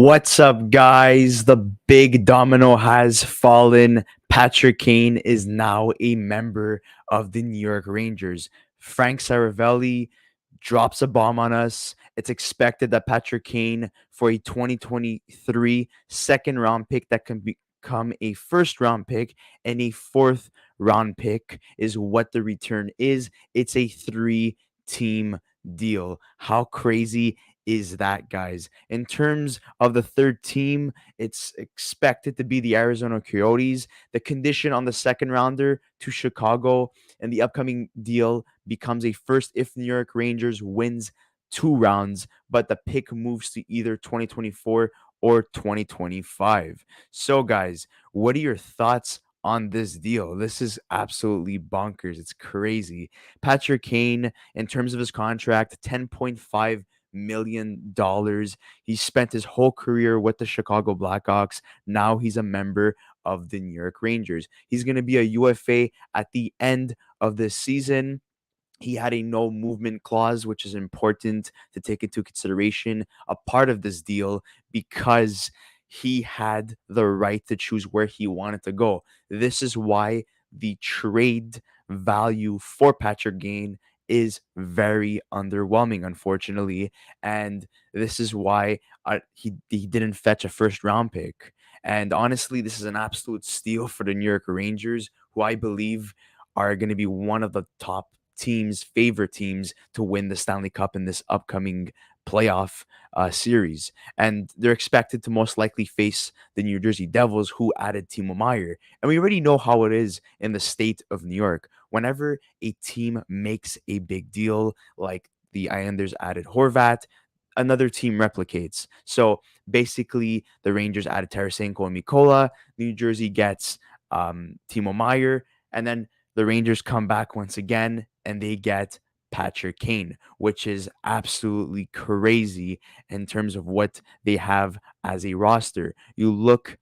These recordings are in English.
What's up, guys? The big domino has fallen. Patrick Kane is now a member of the New York Rangers. Frank Saravelli drops a bomb on us. It's expected that Patrick Kane, for a 2023 second round pick that can become a first round pick and a fourth round pick, is what the return is. It's a 3-team deal. How crazy is that, guys? In terms of the third team, it's expected to be the Arizona Coyotes. The condition on the second rounder to Chicago and the upcoming deal becomes a first if New York Rangers wins 2 rounds, but the pick moves to either 2024 or 2025. So, guys, what are your thoughts on this deal? This is absolutely bonkers. It's crazy. Patrick Kane, in terms of his contract, $10.5 million. He spent his whole career with the Chicago Blackhawks. Now he's a member of the New York Rangers. He's going to be a UFA at the end of this season. He had a no movement clause, which is important to take into consideration, a part of this deal, because he had the right to choose where he wanted to go. This is why the trade value for Patrick Kane is very underwhelming, unfortunately. And this is why he didn't fetch a first round pick. And honestly, this is an absolute steal for the New York Rangers, who I believe are going to be one of the top favorite teams to win the Stanley Cup in this upcoming playoff series. And they're expected to most likely face the New Jersey Devils, who added Timo Meyer. And we already know how it is in the state of New York. Whenever a team makes a big deal, like the Islanders added Horvat, another team replicates. So basically, the Rangers added Tarasenko and Mikola. New Jersey gets Timo Meyer. And then the Rangers come back once again and they get Patrick Kane, which is absolutely crazy in terms of what they have as a roster. You look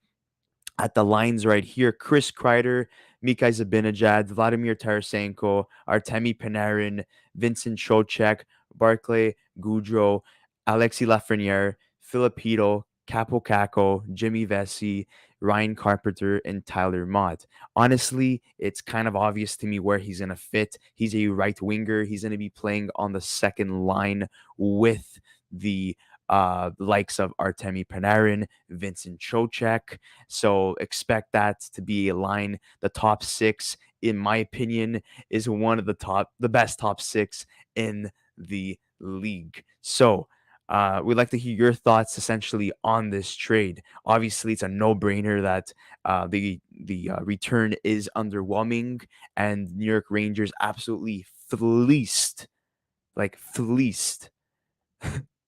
at the lines right here: Chris Kreider, Mika Zibanejad, Vladimir Tarasenko, Artemi Panarin, Vincent Trocheck, Barclay Goudreau, Alexi Lafreniere, Filipino, Capo Caco, Jimmy Vesey, Ryan Carpenter, and Tyler Mott. Honestly, it's kind of obvious to me where he's going to fit. He's a right winger. He's going to be playing on the second line with the likes of Artemi Panarin, Vincent Trocheck. So expect that to be a line. The top six, in my opinion, is one of the best top six in the league. So we'd like to hear your thoughts essentially on this trade. Obviously, it's a no-brainer that the return is underwhelming, and New York Rangers absolutely fleeced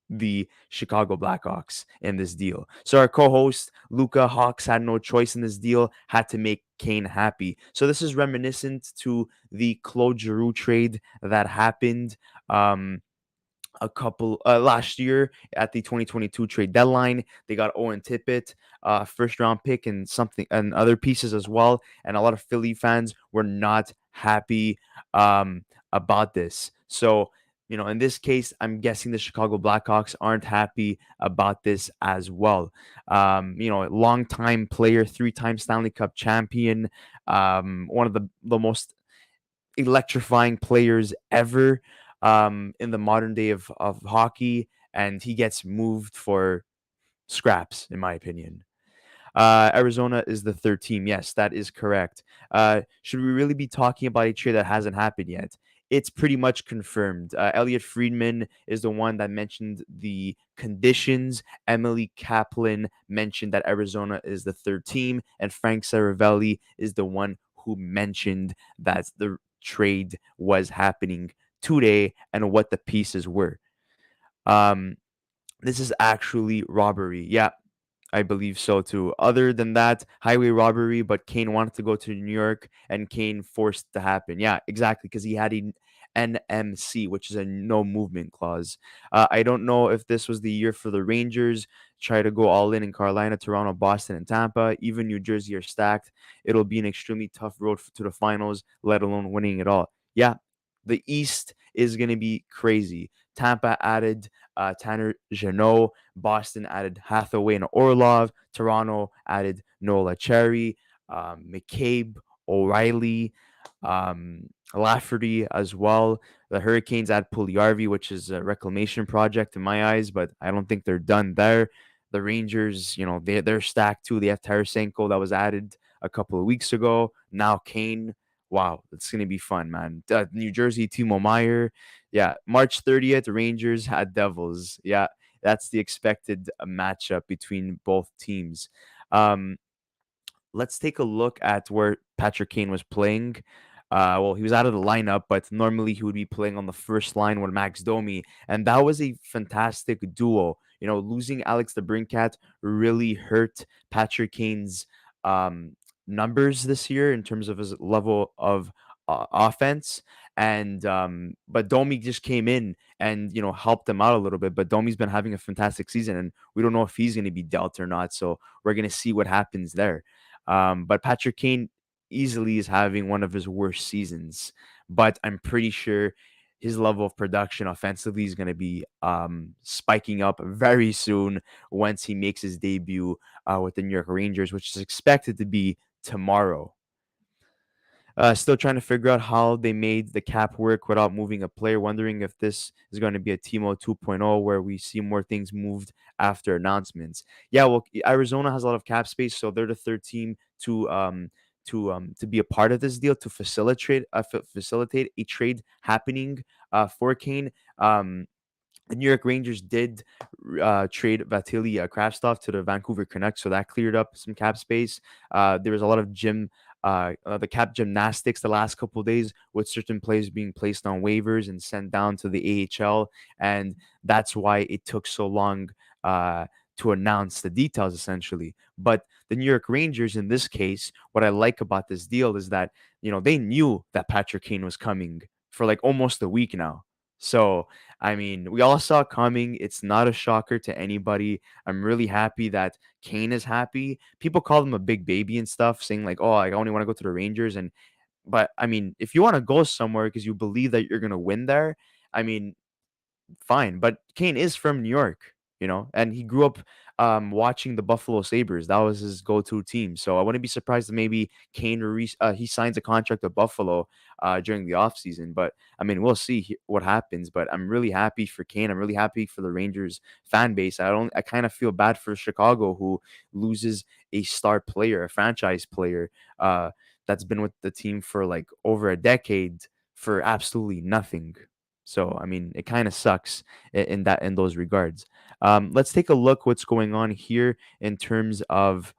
the Chicago Blackhawks in this deal. So our co-host Luca Hawks had no choice in this deal, had to make Kane happy. So this is reminiscent to the Claude Giroux trade that happened a couple last year at the 2022 trade deadline. They got Owen Tippett, first round pick, and something and other pieces as well. And a lot of Philly fans were not happy about this. So, in this case, I'm guessing the Chicago Blackhawks aren't happy about this as well. Long-time player, 3-time Stanley Cup champion, one of the most electrifying players ever in the modern day of hockey, and he gets moved for scraps, in my opinion. Arizona is the third team. Yes, that is correct. Should we really be talking about a trade that hasn't happened yet? It's pretty much confirmed. Elliot Friedman is the one that mentioned the conditions. Emily Kaplan mentioned that Arizona is the third team, and Frank Saravelli is the one who mentioned that the trade was happening today and what the pieces were. Um, this is actually robbery. Yeah, I believe so too. Other than that, highway robbery, but Kane wanted to go to New York and Kane forced it to happen. Yeah, exactly, because he had a NMC, which is a no movement clause. I don't know if this was the year for the Rangers. Try to go all in Carolina, Toronto, Boston, and Tampa. Even New Jersey are stacked. It'll be an extremely tough road to the finals, let alone winning it all. Yeah, The East is going to be crazy. Tampa added Tanner Jeannot. Boston added Hathaway and Orlov. Toronto added Nola Cherry, McCabe, O'Reilly, Lafferty as well. The Hurricanes add Puliarvi, which is a reclamation project in my eyes, but I don't think they're done there. The Rangers, they're stacked too. They have Tarasenko that was added a couple of weeks ago. Now Kane. Wow, it's gonna be fun, man. New Jersey, Timo Meyer. Yeah, March 30th, Rangers at Devils. Yeah, that's the expected matchup between both teams. Um, let's take a look at where Patrick Kane was playing. Well, he was out of the lineup, but normally he would be playing on the first line with Max Domi, and that was a fantastic duo. Losing Alex DeBrincat really hurt Patrick Kane's um, numbers this year in terms of his level of offense. And but Domi just came in and helped him out a little bit. But Domi's been having a fantastic season, and we don't know if he's going to be dealt or not. So we're going to see what happens there. But Patrick Kane easily is having one of his worst seasons. But I'm pretty sure his level of production offensively is going to be spiking up very soon once he makes his debut with the New York Rangers, which is expected to be tomorrow. Still trying to figure out how they made the cap work without moving a player. Wondering if this is going to be a Timo 2.0 where we see more things moved after announcements. Yeah, well, Arizona has a lot of cap space, so they're the third team to be a part of this deal to facilitate a trade happening for Kane. The New York Rangers did trade Vasily Kravtsov to the Vancouver Canucks, so that cleared up some cap space. There was a lot of the cap gymnastics the last couple of days with certain players being placed on waivers and sent down to the AHL, and that's why it took so long to announce the details, essentially. But the New York Rangers, in this case, what I like about this deal is that they knew that Patrick Kane was coming for like almost a week now. So I mean, we all saw it coming. It's not a shocker to anybody. I'm really happy that Kane is happy. People call him a big baby and stuff, saying like, "Oh, I only want to go to the Rangers." But I mean, if you want to go somewhere because you believe that you're gonna win there, I mean, fine. But Kane is from New York, and he grew up watching the Buffalo Sabres. That was his go-to team. So I wouldn't be surprised if maybe he signs a contract with Buffalo during the offseason. But I mean, we'll see what happens. But I'm really happy for Kane. I'm really happy for the Rangers fan base. I kind of feel bad for Chicago, who loses a star player, a franchise player that's been with the team for like over a decade for absolutely nothing. So I mean, it kind of sucks in those regards. Let's take a look what's going on here in terms of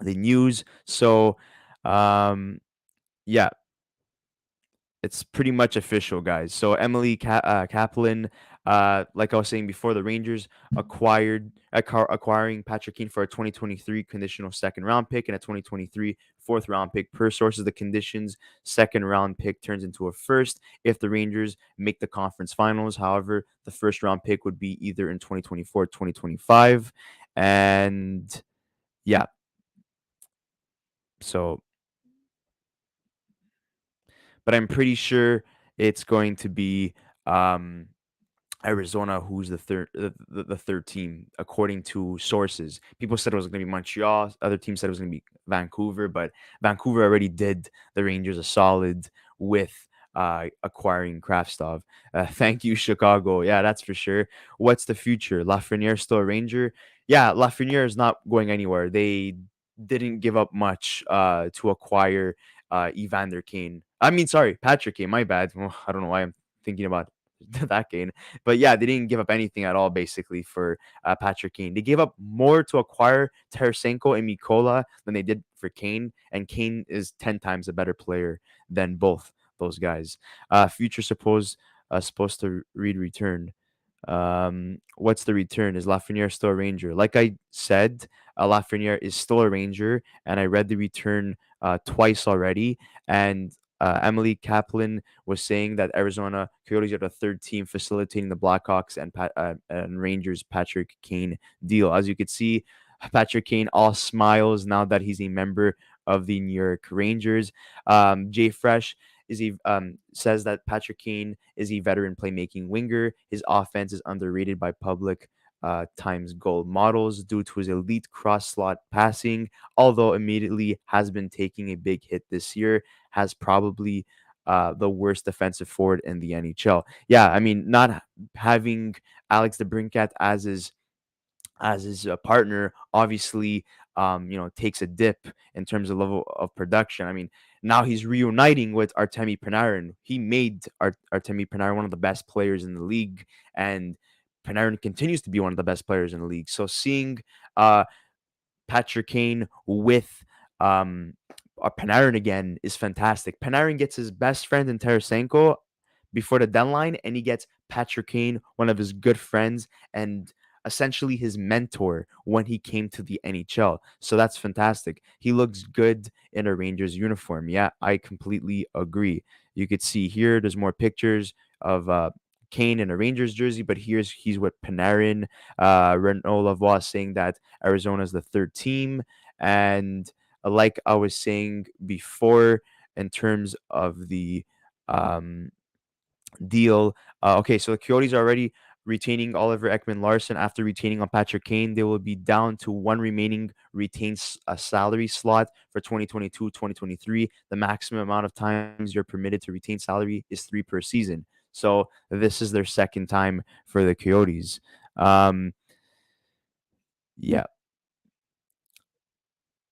the news. So, yeah, it's pretty much official, guys. So Emily Kaplan, like I was saying before, the Rangers acquiring Patrick Kane for a 2023 conditional second round pick and a 2023 fourth round pick. Per sources, the conditions second round pick turns into a first if the Rangers make the conference finals. However, the first round pick would be either in 2024, 2025, and yeah. So, but I'm pretty sure it's going to be um Arizona, who's the third team, according to sources. People said it was going to be Montreal. Other teams said it was going to be Vancouver, but Vancouver already did the Rangers a solid with acquiring Kraftstov. Thank you, Chicago. Yeah, that's for sure. What's the future? Lafreniere still a Ranger? Yeah, Lafreniere is not going anywhere. They didn't give up much to acquire Evander Kane. I mean, sorry, Patrick Kane. My bad. Well, I don't know why I'm thinking about that Kane. But yeah, they didn't give up anything at all, basically, for Patrick Kane. They gave up more to acquire Tarasenko and Mikola than they did for Kane, and Kane is 10 times a better player than both those guys. Future supposed to read return. What's the return? Is Lafreniere still a Ranger? Like I said, Lafreniere is still a Ranger, and I read the return twice already. And Emily Kaplan was saying that Arizona Coyotes are the third team facilitating the Blackhawks and Rangers Patrick Kane deal. As you could see, Patrick Kane all smiles now that he's a member of the New York Rangers. Jay Fresh, says that Patrick Kane is a veteran playmaking winger. His offense is underrated by public times goal models due to his elite cross slot passing, although immediately has been taking a big hit this year, has probably the worst defensive forward in the NHL. Yeah, I mean, not having Alex DeBrincat as his partner obviously takes a dip in terms of level of production. I mean, now he's reuniting with Artemi Panarin. He made Artemi Panarin one of the best players in the league, and Panarin continues to be one of the best players in the league. So seeing uh Patrick Kane with um Panarin again is fantastic. Panarin gets his best friend in Tarasenko before the deadline, and he gets Patrick Kane, one of his good friends, and essentially his mentor when he came to the NHL. So that's fantastic. He looks good in a Rangers uniform. Yeah, I completely agree. You could see here, there's more pictures of Kane in a Rangers jersey, but he's with Panarin. Renaud Lavoie saying that Arizona is the third team, and like I was saying before, in terms of the um, deal. Okay, so the Coyotes are already retaining Oliver Ekman Larson after retaining on Patrick Kane. They will be down to one remaining retained salary slot for 2022-2023. The maximum amount of times you're permitted to retain salary is 3 per season. So this is their second time for the Coyotes. Um, yeah,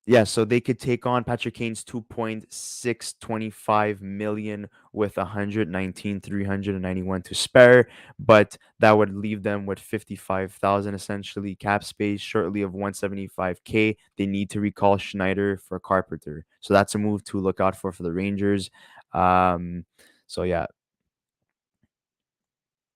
Yeah, so they could take on Patrick Kane's 2.625 million with 119,391 to spare, but that would leave them with 55,000 essentially cap space, shortly of 175K. They need to recall Schneider for Carpenter. So that's a move to look out for the Rangers. Um so yeah,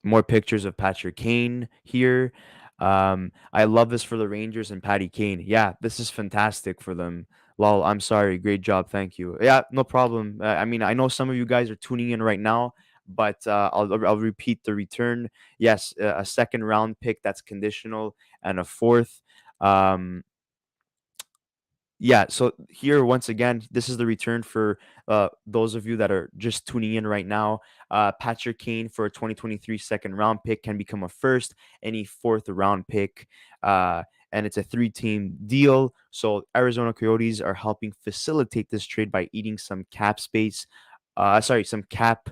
more pictures of Patrick Kane here. I love this for the Rangers and Patty Kane. Yeah, this is fantastic for them. Lol, I'm sorry. Great job. Thank you. Yeah, no problem. I mean, I know some of you guys are tuning in right now, but I'll repeat the return. Yes, a second round pick that's conditional and a fourth. Um, yeah, so here once again, this is the return for those of you that are just tuning in right now. Patrick Kane for a 2023 second round pick can become a first, any fourth round pick. And it's a three-team deal. So Arizona Coyotes are helping facilitate this trade by eating some cap space. Some cap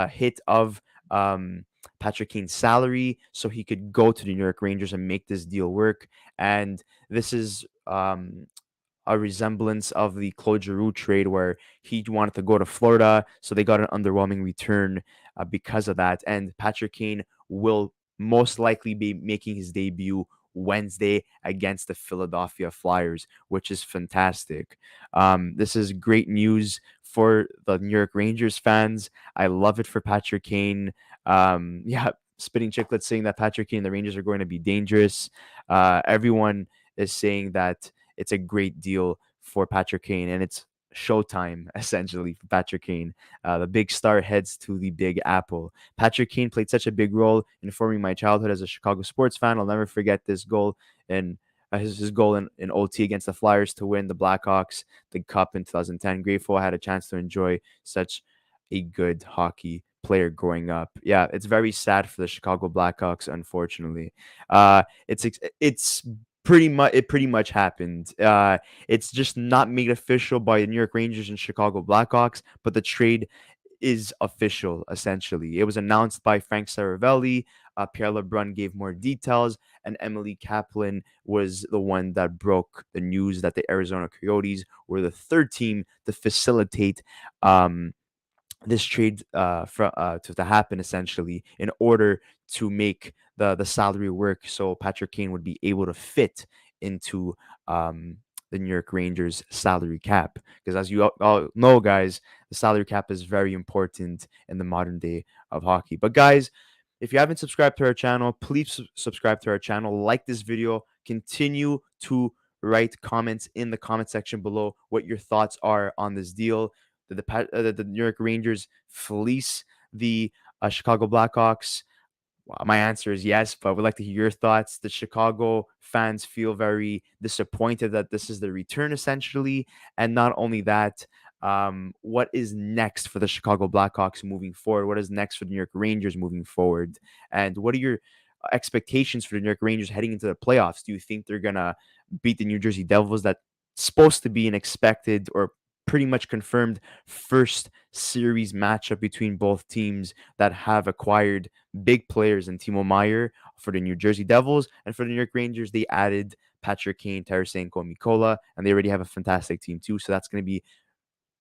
hit of Patrick Kane's salary so he could go to the New York Rangers and make this deal work. And this is a resemblance of the Claude Giroux trade where he wanted to go to Florida, so they got an underwhelming return because of that. And Patrick Kane will most likely be making his debut Wednesday against the Philadelphia Flyers, which is fantastic. This is great news for the New York Rangers fans. I love it for Patrick Kane. Yeah, Spitting Chicklets saying that Patrick Kane and the Rangers are going to be dangerous. Everyone is saying that it's a great deal for Patrick Kane, and it's showtime essentially for Patrick Kane. The big star heads to the Big Apple. Patrick Kane played such a big role in forming my childhood as a Chicago sports fan. I'll never forget this goal and his goal in OT against the Flyers to win the Blackhawks the Cup in 2010. Grateful I had a chance to enjoy such a good hockey player growing up. Yeah, it's very sad for the Chicago Blackhawks, unfortunately. It's pretty much happened. It's just not made official by the New York Rangers and Chicago Blackhawks, but the trade is official essentially. It was announced by Frank Saravelli. Pierre LeBrun gave more details, and Emily Kaplan was the one that broke the news that the Arizona Coyotes were the third team to facilitate this trade to happen essentially in order to make the salary work so Patrick Kane would be able to fit into the New York Rangers salary cap, because as you all know, guys, the salary cap is very important in the modern day of hockey. But guys, if you haven't subscribed to our channel, please subscribe to our channel, like this video, continue to write comments in the comment section below what your thoughts are on this deal. Did the New York Rangers fleece the Chicago Blackhawks? Well, my answer is yes, but I would like to hear your thoughts. The Chicago fans feel very disappointed that this is the return, essentially. And not only that, what is next for the Chicago Blackhawks moving forward? What is next for the New York Rangers moving forward? And what are your expectations for the New York Rangers heading into the playoffs? Do you think they're gonna beat the New Jersey Devils? That's supposed to be an expected or pretty much confirmed first series matchup between both teams that have acquired big players in Timo Meyer for the New Jersey Devils, and for the New York Rangers, they added Patrick Kane, Tarasenko, Mikola, and they already have a fantastic team too. So that's going to be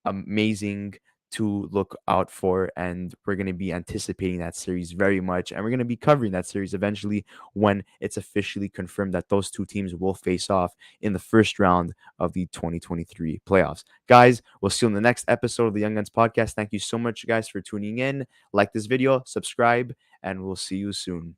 amazing to look out for, and we're going to be anticipating that series very much, and we're going to be covering that series eventually when it's officially confirmed that those two teams will face off in the first round of the 2023 playoffs. Guys, we'll see you in the next episode of the Young Guns podcast. Thank you so much, guys, for tuning in. Like this video, subscribe, and we'll see you soon.